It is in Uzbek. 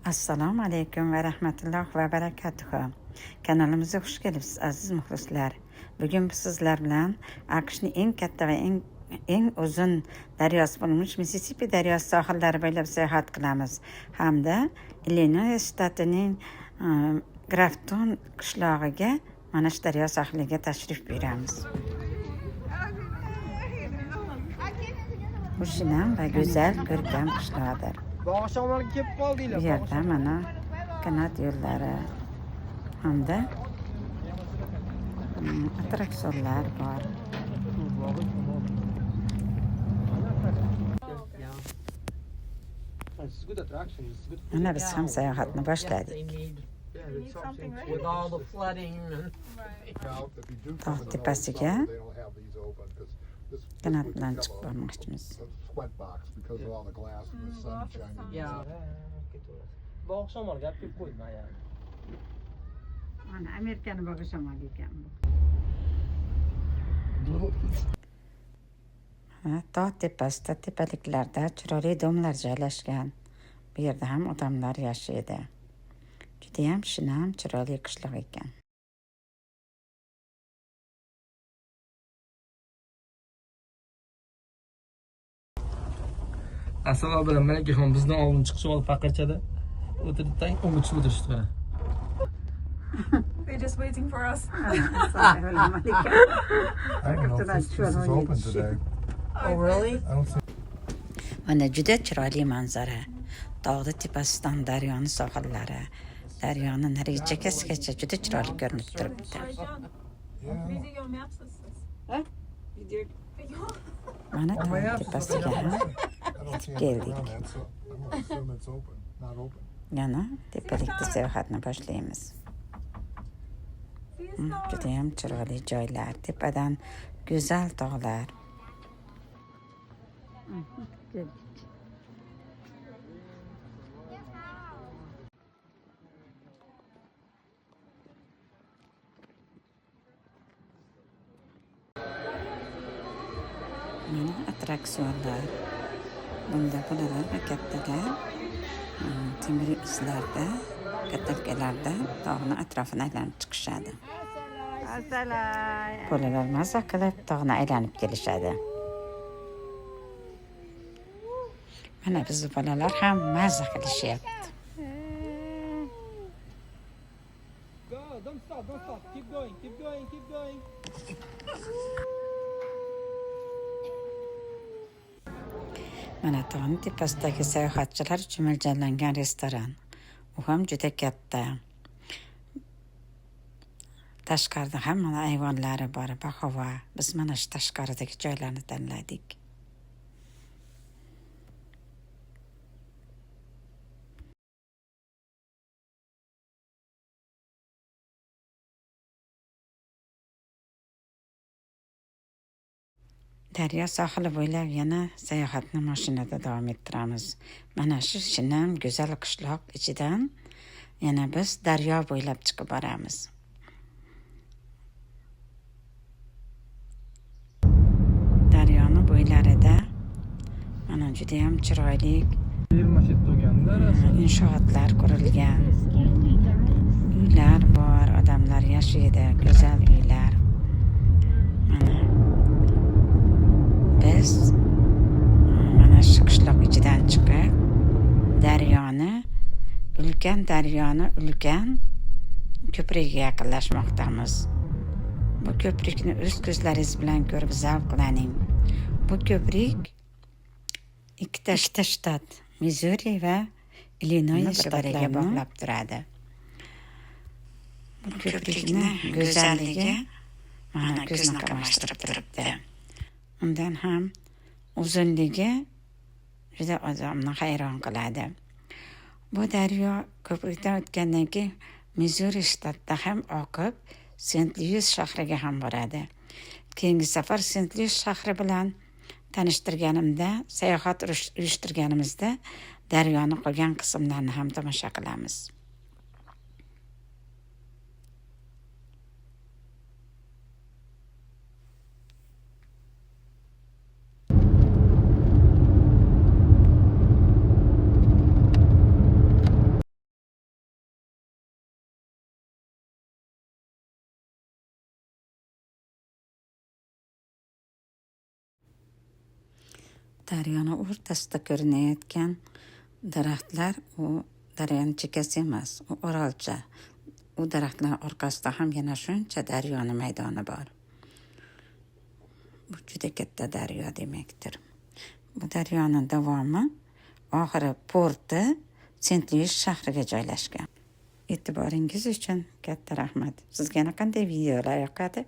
Assalomu alaykum va rahmatullohi va barakatuh. Kanalimizga xush kelibsiz aziz muxlislar. Bugun biz sizlar bilan AQShning eng katta va eng uzun daryosi bo'lmish Mississippi daryosi sohillari bo'ylab sayohat qilamiz. Hamda Illinois shtatining Grafton qishlog'iga mana shu daryo sohiliga tashrif buyuramiz. Bu shinam va go'zal ko'rkam qishloqdir. Bu yerda mana kanat yo'llari hamda attraksionlar bor. Mana biz ham sayohatni boshladik. Tog' tepasiga kanat bilan chiqib bormoqchimiz. Bu oqshomlar gap kelib qo'yma yani. Mana Amerikani bog'i shamol ekan bu. Tog' tepasida tepaliklarda chiroyli domlar joylashgan. Bu yerda ham odamlar yashaydi. Juda ham shinam, chiroyli qishloq ekan. Assalomu alaykum. Bizdan oldin chiqish oldi paqirchada. O'tiribdan o'ngich o'tirishdi mana. They're just waiting for us. I don't know if this is open today. Oh really? I don't see. Mana juda chiroyli manzara. Tog'da tepasidan daryoning sohillari, daryoning narigi chekkasigacha juda chiroyli ko'rinib turibdi. Video maps is this. Mana tog' tepasiga ham I don't see anything on that, so I'm gonna assume it's open, not open. yana tepalikda sayohatni boshlaymiz. Juda ham chiroyli joylar, tepadan go'zal tog'lar. Mana attraksionlar. Bunda bolalar va kattalar temir izlarda, katalkalarda tog'ni atrofini aylanib chiqishadi. Bolalar maza qilib tog'ni aylanib kelishadi. Mana bizning bolalar ham maza qilishyapti. Go, don't stop. Keep going. Mana tog'ning tepasidagi sayohatchilar uchun mo'ljallangan restoran. U ham juda katta. Tashqarida ham mana ayvonlari bor, bahova. Biz mana shu tashqaridagi joylarni tanladik. Daryo sohili bo'ylab yana sayohatni mashinada davom ettiramiz. Mana shu shinam go'zal qishloq ichidan yana biz daryo bo'ylab chiqib boramiz. Daryoning bo'ylarida mana juda ham chiroyli inshootlar qurilgan. Uylar bor, odamlar yashaydi, go'zal uylar. Biz mana shu qishloq ichidan chiqib ulkan ko'prikka yaqinlashmoqdamiz. Bu ko'prikni o'z ko'zlaringiz bilan ko'rib zavqlaning. Bu ko'prik ikkita shtat, Missouri va Illinois shtatlariga bog'lab turadi. Bu ko'prikni go'zalligi mana ko'zni qamashtirib turibdi. Undan ham uzunligi juda odamni hayron qiladi. Bu daryo ko'prikdan o'tgandan keyin Missouri shtatida ham oqib St. Louis shahriga ham boradi. Keyingi safar St. Louis shahri bilan tanishtirganimda, sayohat uyushtirganimizda daryoning qolgan qismlarini ham tomosha qilamiz. daryoni o'rtasida ko'rinayotgan daraxtlar u daryoni chekkasi emas, u orolcha. U daraxtlar orqasida ham yana shuncha daryoni maydoni bor. Bu juda katta daryo demakdir. Bu daryoning davomi oxiri porti Sent-Luis shahriga joylashgan. E'tiboringiz uchun katta rahmat. Sizga qanday videolar yoqadi?